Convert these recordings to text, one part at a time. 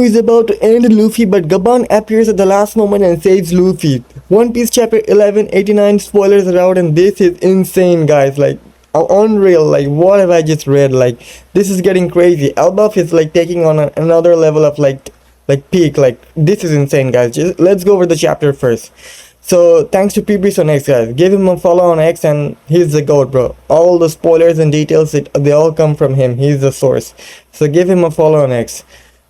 is about to end Luffy, but Gabon appears at the last moment and saves Luffy. One Piece chapter 1189 spoilers are out, and this is insane, guys. Like, unreal. Like, what have I just read? Like, this is getting crazy. Elbaf is like taking on another level of like peak. Like, this is insane, guys. Just let's go over the chapter first. So thanks to PBs on X, guys. Give him a follow on X and he's the GOAT, bro. All the spoilers and details, they all come from him. He's the source. So give him a follow on X.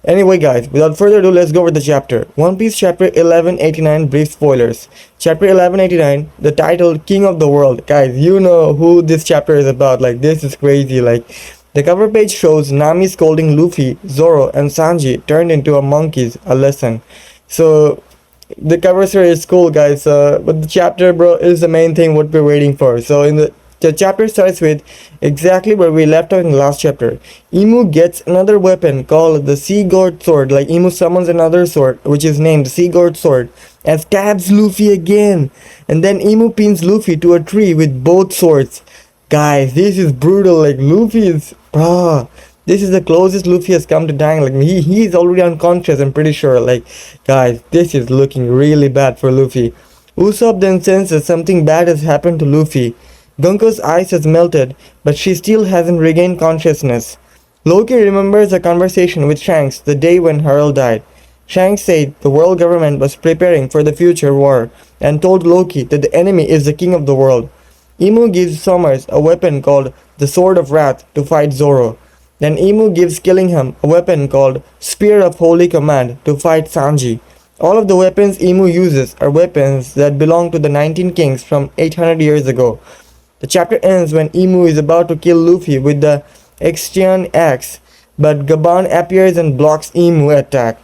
Anyway, guys, without further ado, let's go over the chapter. One Piece chapter 1189, brief spoilers. Chapter 1189, the title King of the World. Guys, you know who this chapter is about. Like, this is crazy. Like, the cover page shows Nami scolding Luffy, Zoro, and Sanji turned into a monkeys, a lesson. So the cover story is cool, guys, but the chapter, bro, is the main thing what we're waiting for. So in the chapter starts with exactly where we left off in the last chapter. IMU gets another weapon called the Sea God Sword. Like, IMU summons another sword which is named Sea God Sword and stabs Luffy again, and then IMU pins Luffy to a tree with both swords. Guys, this is brutal. Like, Luffy is this is the closest Luffy has come to dying. Like, he's already unconscious, I'm pretty sure. Like, guys, this is looking really bad for Luffy. Usopp then senses something bad has happened to Luffy. Gunko's ice has melted, but she still hasn't regained consciousness. Loki remembers a conversation with Shanks the day when Harald died. Shanks said the world government was preparing for the future war and told Loki that the enemy is the king of the world. IMU gives Sommers a weapon called the Sword of Wrath to fight Zoro. Then IMU gives Killingham a weapon called Spear of Holy Command to fight Sanji. All of the weapons IMU uses are weapons that belong to the 19 kings from 800 years ago. The chapter ends when IMU is about to kill Luffy with the Extian axe, but Gabon appears and blocks IMU attack.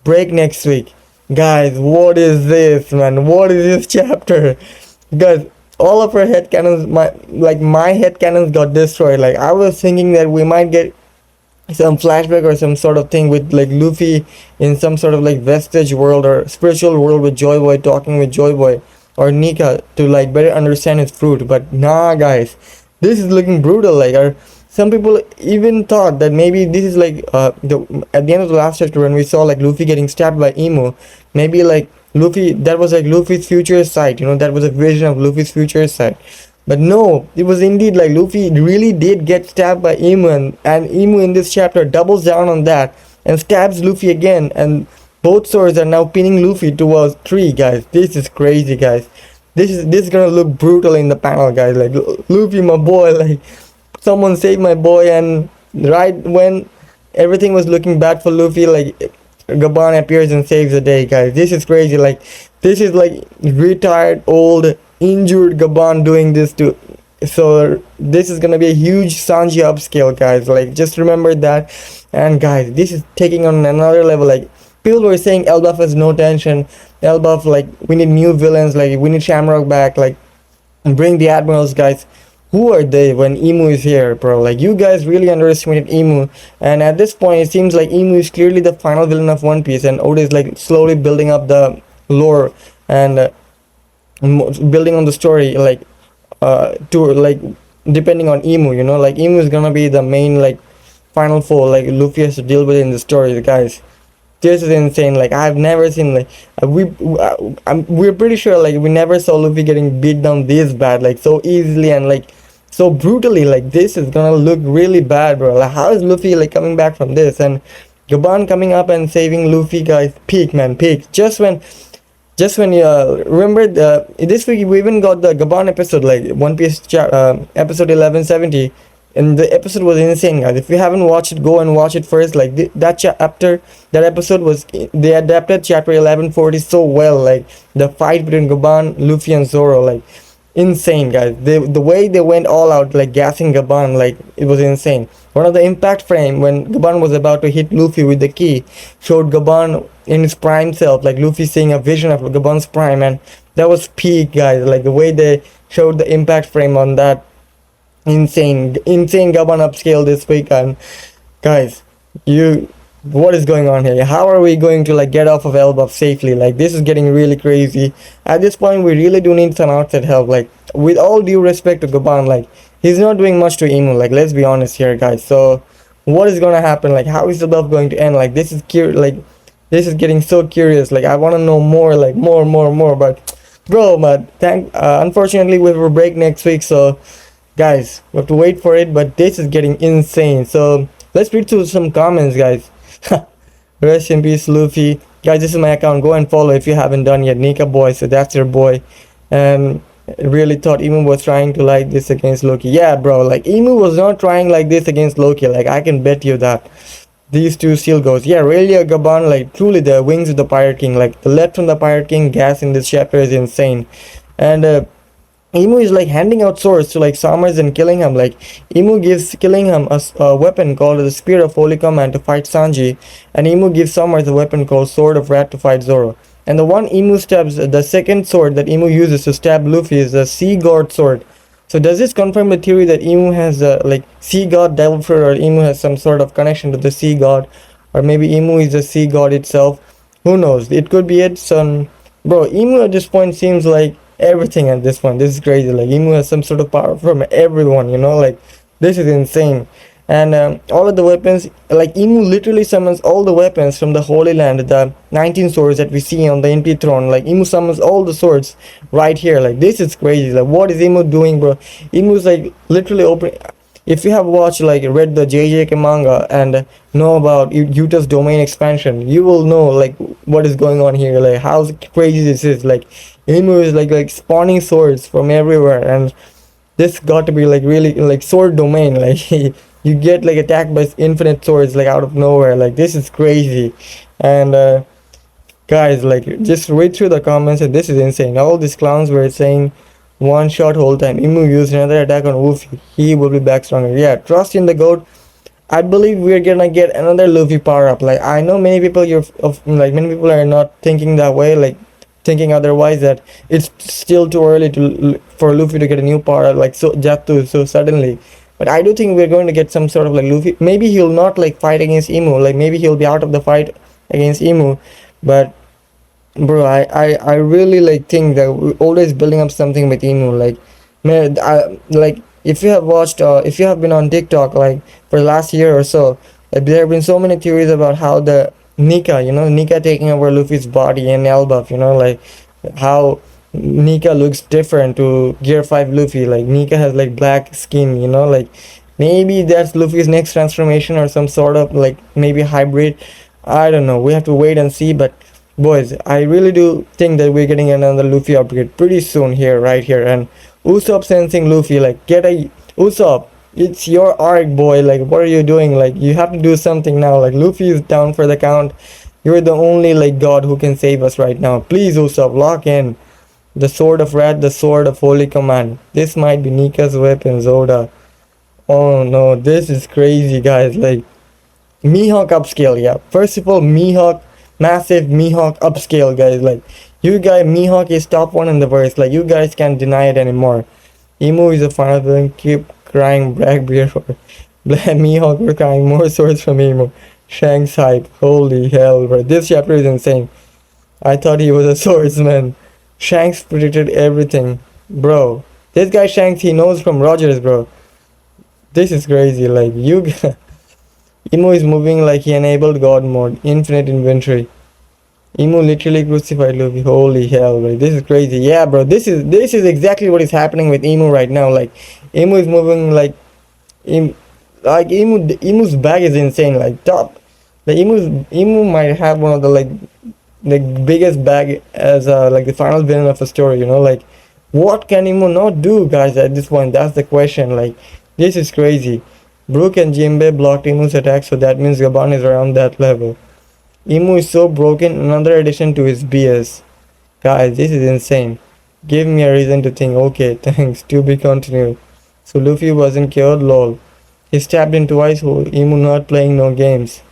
Break next week. Guys, what is this, man? What is this chapter? Guys, all of our headcanons, my headcanons got destroyed. Like, I was thinking that we might get some flashback or some sort of thing with like Luffy in some sort of like vestige world or spiritual world with Joy Boy, talking with Joy Boy or Nika to like better understand his fruit. But nah, guys, this is looking brutal. Like, some people even thought that maybe this is like at the end of the last chapter when we saw like Luffy getting stabbed by IMU, maybe like Luffy, that was like Luffy's future sight, you know, that was a vision of Luffy's future sight. But no, it was indeed like Luffy really did get stabbed by IMU, and IMU in this chapter doubles down on that and stabs Luffy again, and both swords are now pinning Luffy to a tree, guys. This is crazy, guys. This is gonna look brutal in the panel, guys. Like, Luffy, my boy, like, someone saved my boy, and right when everything was looking bad for Luffy, like, Gabon appears and saves the day, guys. This is crazy. Like, this is like retired, old, injured Gabon doing this to. So this is gonna be a huge Sanji upscale, guys. Like, just remember that. And guys, this is taking on another level. Like, people were saying Elbaf has no tension. Elbaf, like, we need new villains. Like, we need Shamrock back. Like, bring the admirals, guys. Who are they when IMU is here, bro? Like, you guys really underestimated IMU, and at this point it seems like IMU is clearly the final villain of One Piece, and Oda is like slowly building up the lore and building on the story, like to like depending on IMU, you know, like IMU is gonna be the main like final foe like Luffy has to deal with in the story, guys. This is insane. Like, I've never seen like we're pretty sure like we never saw Luffy getting beat down this bad, like so easily and like so brutally. Like, this is gonna look really bad, bro. Like, how is Luffy like coming back from this? And Gabon coming up and saving Luffy, guys. Peak, man, peak. Just when you remember this week we even got the Gabon episode, like One Piece episode 1170, and the episode was insane, guys. If you haven't watched it, go and watch it first. Like, that episode was, they adapted chapter 1140 so well. Like, the fight between Gabon, Luffy, and Zoro, like, insane, guys. The way they went all out, like gassing Gabon, like, it was insane. One of the impact frame when Gabon was about to hit Luffy with the key showed Gabon in his prime self, like Luffy seeing a vision of Gabon's prime, and that was peak, guys. Like, the way they showed the impact frame on that, insane Gabon upscale this week. And guys, what is going on here? How are we going to like get off of Elbaf safely? Like, this is getting really crazy. At this point, we really do need some outside help. Like, with all due respect to Gabon, like, he's not doing much to IMU. Like, let's be honest here, guys. So, what is gonna happen? Like, how is Elbaf going to end? Like, this is like This is getting so curious. Like I want to know more, like more. But bro, but unfortunately we have a break next week, so guys, we have to wait for it. But this is getting insane. So let's read through some comments, guys. Rest in peace, Luffy. Guys, this is my account. Go and follow if you haven't done yet. Nika boy, so that's your boy. And really thought Imu was trying to like this against Loki. Yeah, bro. Like Imu was not trying like this against Loki. Like I can bet you that. These two seal goes. Yeah, really a Gaban, like truly the wings of the Pirate King. Like the left from the Pirate King gas in this chapter is insane. And Imu is like handing out swords to like Sommers and Killingham. Like Imu gives Killingham a weapon called the Spear of Holy Command to fight Sanji, and Imu gives Sommers a weapon called Sword of Wrath to fight Zoro. And the one Imu stabs, the second sword that Imu uses to stab Luffy is the Sea God sword. So does this confirm the theory that Imu has a like Sea God devil fruit, or Imu has some sort of connection to the Sea God, or maybe Imu is the Sea God itself? Who knows? It could be it. Son, bro, Imu at this point seems like everything at this point. This is crazy. Like Imu has some sort of power from everyone, you know, like this is insane. And all of the weapons, like Imu literally summons all the weapons from the Holy Land, the 19 swords that we see on the MP throne. Like Imu summons all the swords right here. Like this is crazy. Like what is Imu doing, bro? Imu's like literally opening. If you have watched, like read the JJK manga and know about Utah's domain expansion, you will know like what is going on here, like how crazy this is. Like Imu is like spawning swords from everywhere, and this got to be like really like sword domain. Like you get like attacked by infinite swords like out of nowhere. Like this is crazy. And guys, like just read through the comments, and this is insane. All these clowns were saying one shot whole time. Imu used another attack on Luffy. He will be back stronger. Yeah, trust in the goat. I believe we're gonna get another Luffy power up. Like I know many people many people are not thinking that way, like thinking otherwise, that it's still too early to for Luffy to get a new power up, like so suddenly. But I do think we're going to get some sort of like Luffy. Maybe he'll not like fight against Imu. Like maybe he'll be out of the fight against Imu. But bro, I really like think that we're always building up something with Imu. Like man, like if you have watched if you have been on TikTok like for the last year or so, like, there have been so many theories about how the Nika taking over Luffy's body and Elbaf, like how Nika looks different to Gear 5 Luffy. Like Nika has like black skin, like maybe that's Luffy's next transformation or some sort of like maybe hybrid. I don't know. We have to wait and see. But boys, I really do think that we're getting another Luffy upgrade pretty soon here, right here. And Usopp sensing Luffy, like get a Usopp. It's your arc, boy. Like what are you doing? Like you have to do something now. Like Luffy is down for the count. You're the only like god who can save us right now. Please, Usopp, lock in. The Sword of Wrath, the Sword of Holy Command. This might be Nika's weapon, Zoda. Oh no, this is crazy, guys. Like, Mihawk upscale, yeah. First of all, Mihawk, massive Mihawk upscale, guys. Like, you guys, Mihawk is top one in the verse. Like, you guys can't deny it anymore. Emu is a final villain. Keep crying, Blackbeard. Mihawk, we're crying more swords from Emu. Shanks hype. Holy hell, bro. This chapter is insane. I thought he was a swordsman. Shanks predicted everything. Bro, this guy Shanks, he knows from Rogers, bro. This is crazy. Like, Emu is moving like he enabled God mode. Infinite inventory. Emu literally crucified Luffy. Holy hell, bro. This is crazy. Yeah, bro. This is exactly what is happening with Emu right now. Like, Emu is moving like... Emu's bag is insane. Like, top. The Emu might have one of the biggest bag as like the final villain of a story, like what can Emu not do, guys, at this point? That's the question. Like this is crazy. Brook and Jinbei blocked Emu's attack, so that means Gaban is around that level. Emu is so broken, another addition to his BS. Guys, this is insane. Give me a reason to think. Okay, thanks, to be continued. So Luffy wasn't killed, lol. He stabbed in twice, Emu not playing no games.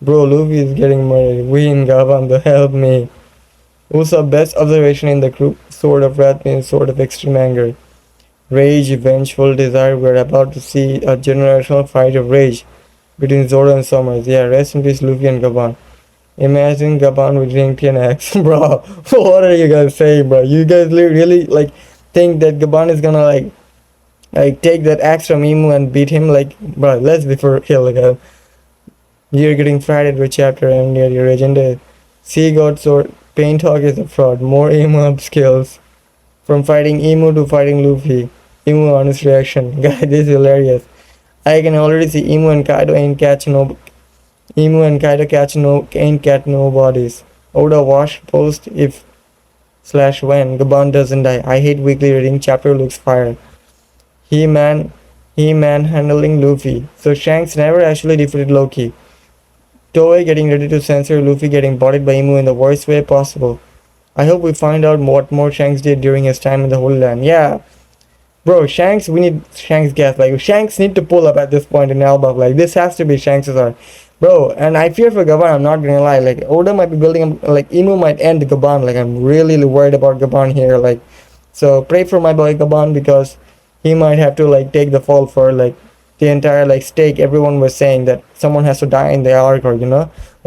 Bro, Luffy is getting murdered. We in Gavan, the help me. Usopp, best observation in the group. Sword of Wrath means sword of extreme anger. Rage, vengeful desire. We're about to see a generational fight of rage between Zoro and Sommers. Yeah, rest in peace, Luffy and Gaban. Imagine Gaban with Rinky and axe. Bro, what are you guys saying, bro? You guys really like think that Gaban is gonna like take that axe from Emu and beat him? Like, bro, let's be for real, guys. You're getting fried with chapter and your agenda. Sea God Sword. Paint Hawk is a fraud. More emo up skills. From fighting Emu to fighting Luffy. Emu honest reaction. Guy, this is hilarious. I can already see Emu and Kaido ain't catch no. Emu and Kaido catch no ain't catch no bodies. Oda wash post if slash when Gaban doesn't die. I hate weekly reading. Chapter looks fire. He man handling Luffy. So Shanks never actually defeated Loki. Toei getting ready to censor Luffy getting bodied by Emu in the worst way possible. I hope we find out what more Shanks did during his time in the Holy Land. Yeah, bro, Shanks, we need Shanks gas. Like, Shanks need to pull up at this point in Elbaf. Like, this has to be Shanks' arc. Bro, and I fear for Gaban, I'm not gonna lie. Like, Oda might be building, like, Emu might end Gaban. Like, I'm really worried about Gaban here. Like, so pray for my boy Gaban because he might have to, like, take the fall for, like, the entire, like, stake. Everyone was saying that someone has to die in the arc or,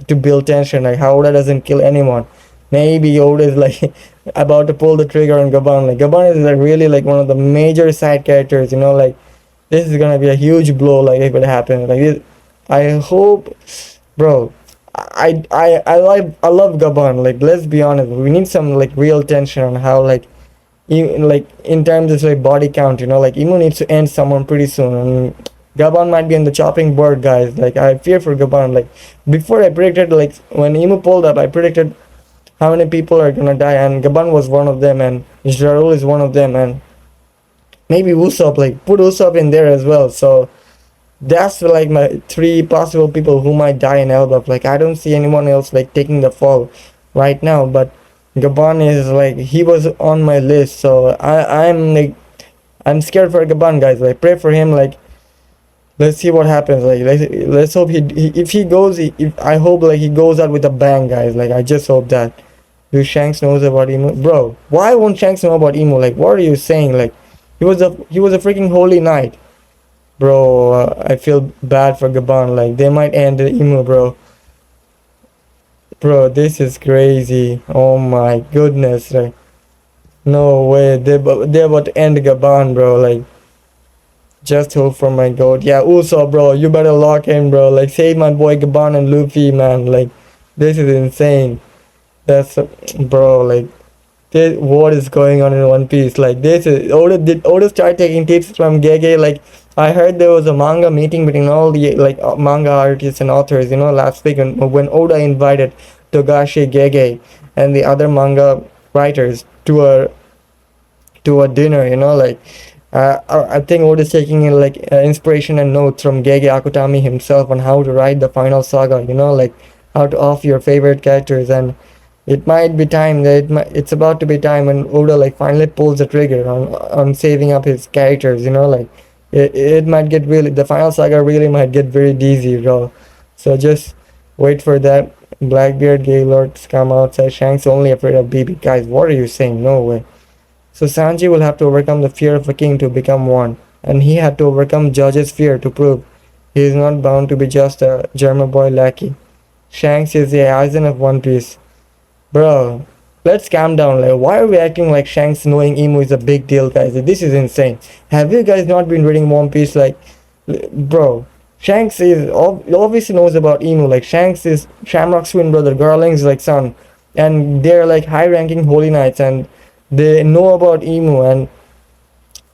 to build tension. Like, how Oda doesn't kill anyone. Maybe Oda is, like, about to pull the trigger on Gaban. Like, Gaban is, like, really, like, one of the major side characters, like, this is gonna be a huge blow, like, if it happens. Like, I hope, bro, I love Gaban. Like, let's be honest, we need some, like, real tension on how, like, like, in terms of, like, body count, like, Emu needs to end someone pretty soon, and Gaban might be in the chopping board, guys. Like, I fear for Gaban. Like, before I predicted, like, when Emu pulled up, I predicted how many people are gonna die, and Gaban was one of them, and Jarul is one of them, and maybe Usopp, like, put Usopp in there as well. So that's like my three possible people who might die in Elbaf. Like, I don't see anyone else, like, taking the fall right now, but Gaban is, like, he was on my list, so I'm like, I'm scared for Gaban, guys. Like, pray for him. Like, let's see what happens. Like, let's hope if he goes, if I hope, like, he goes out with a bang, guys. Like, I just hope that. Do Shanks knows about Emu? Bro, why won't Shanks know about Emu? Like, what are you saying? Like, he was a freaking holy knight. Bro, I feel bad for Gaban. Like, they might end the Emu, bro. Bro, this is crazy. Oh my goodness. Like, no way. They're about to end Gaban, bro. Like, just hope for my god. Yeah, Usopp, bro. You better lock in, bro. Like, save my boy Gaban and Luffy, man. Like, this is insane. That's bro, like, what is going on in One Piece? Like, this is Oda start taking tips from Gege? Like, I heard there was a manga meeting between all the, like, manga artists and authors, last week when Oda invited Togashi, Gege, and the other manga writers to a dinner, like, I think Oda's taking in, like, inspiration and notes from Gege Akutami himself on how to write the final saga, like, how to off your favorite characters. And it might be time that it's about to be time when Oda, like, finally pulls the trigger on saving up his characters, like, it might get really, the final saga really might get very dizzy, bro. So just wait for that. Blackbeard, Gaylord, come outside. Shanks only afraid of BB. Guys, what are you saying? No way. So Sanji will have to overcome the fear of a king to become one, and he had to overcome Judge's fear to prove he is not bound to be just a German boy lackey. Shanks is the Aizen of One Piece. Bro, let's calm down. Like, why are we acting like Shanks knowing Emu is a big deal, guys? This is insane. Have you guys not been reading One Piece? Like, bro, Shanks is obviously knows about Emu. Like, Shanks is Shamrock's twin brother, Garling's, like, son, and they're, like, high-ranking holy knights, and they know about Emu.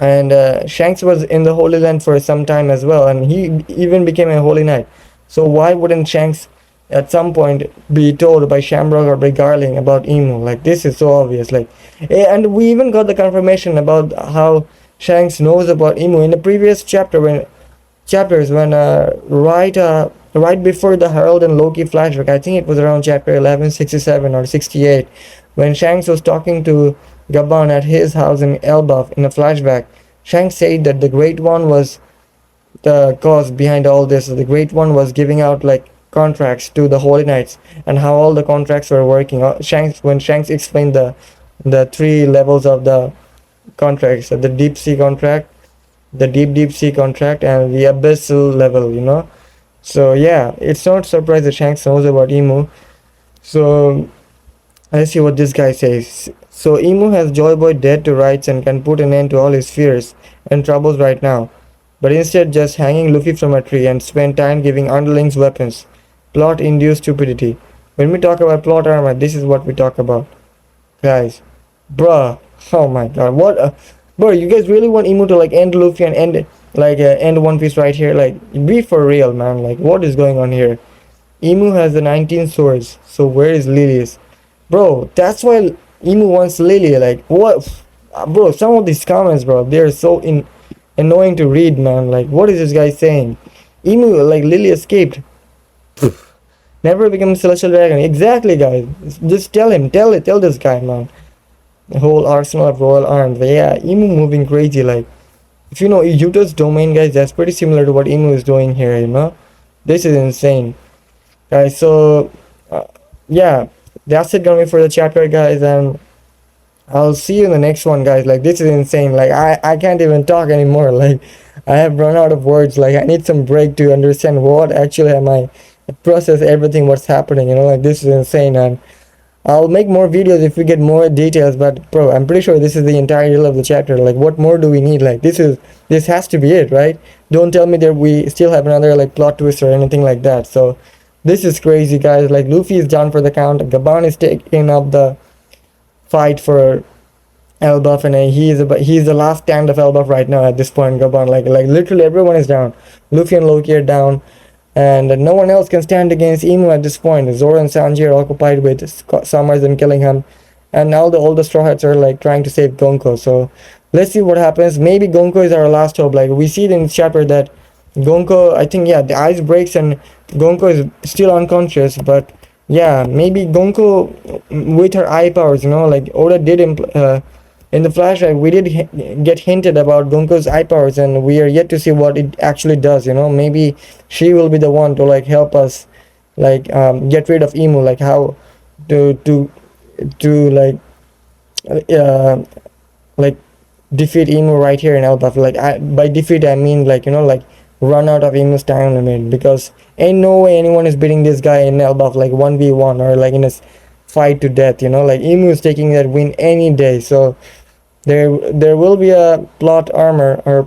And Shanks was in the Holy Land for some time as well, and he even became a holy knight. So why wouldn't Shanks at some point be told by Shamrock or by Garling about Emu? Like, this is so obvious. Like, and we even got the confirmation about how Shanks knows about Emu in the previous chapters when right before the Harald and Loki flashback. I think it was around chapter 1167 or 68, when Shanks was talking to Gaban at his house in Elbaf in a flashback. Shanks said that the Great One was the cause behind all this. The Great One was giving out, like, contracts to the Holy Knights, and how all the contracts were working. When Shanks explained the three levels of the contracts, the deep sea contract, the deep sea contract, and the abyssal level. So yeah, it's not surprised that Shanks knows about Emu. So let's see what this guy says. So Emu has Joy Boy dead to rights and can put an end to all his fears and troubles right now, but instead just hanging Luffy from a tree and spend time giving underlings weapons. Plot induced stupidity. When we talk about plot armor, this is what we talk about, guys. Bruh, oh my god, what? Bro, you guys really want Emu to like end Luffy and end end One Piece right here? Like, be for real, man. Like, what is going on here? Emu has the 19 swords, so where is Lily's? Bro, that's why Emu wants Lily. Like, what? Bro, some of these comments, bro, they're so annoying to read, man. Like, what is this guy saying? Emu, like, Lily escaped. Never become Celestial Dragon. Exactly, guys. Just tell him. Tell this guy, man. The whole arsenal of royal arms. But yeah, Emu moving crazy. Like, if you know Yuto's domain, guys, that's pretty similar to what Emu is doing here, you know? This is insane. Guys, so, yeah. That's it gonna be for the chapter, guys, and I'll see you in the next one, guys. Like, this is insane. Like, I can't even talk anymore. Like, I have run out of words. Like, I need some break to understand what actually am I process everything what's happening, you know? Like, this is insane, and I'll make more videos if we get more details, but bro, I'm pretty sure this is the entire deal of the chapter. Like, what more do we need? Like, this has to be it, right? Don't tell me that we still have another like plot twist or anything like that. So this is crazy, guys. Like, Luffy is done for the count. Gaban is taking up the fight for Elbaf, and he's the last stand of Elbaf right now at this point. Gaban, like literally everyone is down. Luffy and Loki are down, and no one else can stand against Emu at this point. Zoro and Sanji are occupied with Sommers and Killingham, and now all the Straw Hats are like trying to save Gunko. So let's see what happens. Maybe Gunko is our last hope. Like, we see it in this chapter that Gunko, I think, yeah, the ice breaks and Gunko is still unconscious, but yeah, maybe Gunko with her eye powers, you know, like Oda did in the flashback, we did get hinted about Gunko's eye powers, and we are yet to see what it actually does, you know. Maybe she will be the one to like help us like get rid of Emu, like how to like like defeat Emu right here in Elbaf. Like, by defeat I mean, like, you know, like run out of Emu's time limit, because ain't no way anyone is beating this guy in Elbaf like 1v1 or like in a fight to death, you know. Like, Emu is taking that win any day. So there will be a plot armor, or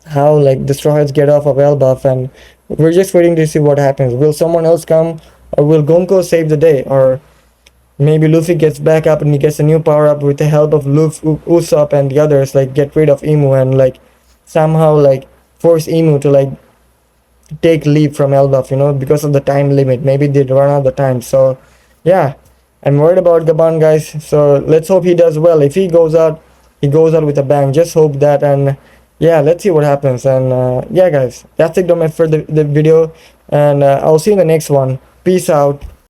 how like the Straw Hats get off of Elbaf, and we're just waiting to see what happens. Will someone else come, or will Gonko save the day, or maybe Luffy gets back up and he gets a new power up with the help of Usopp and the others, like get rid of Emu and like somehow like force Emu to like take leave from Elbaf, you know, because of the time limit. Maybe they run out of the time. So yeah, I'm worried about Gaban, guys. So let's hope he does well. If he goes out with a bang. Just hope that, and yeah, let's see what happens. And yeah, guys, that's it for the video, and I'll see you in the next one. Peace out.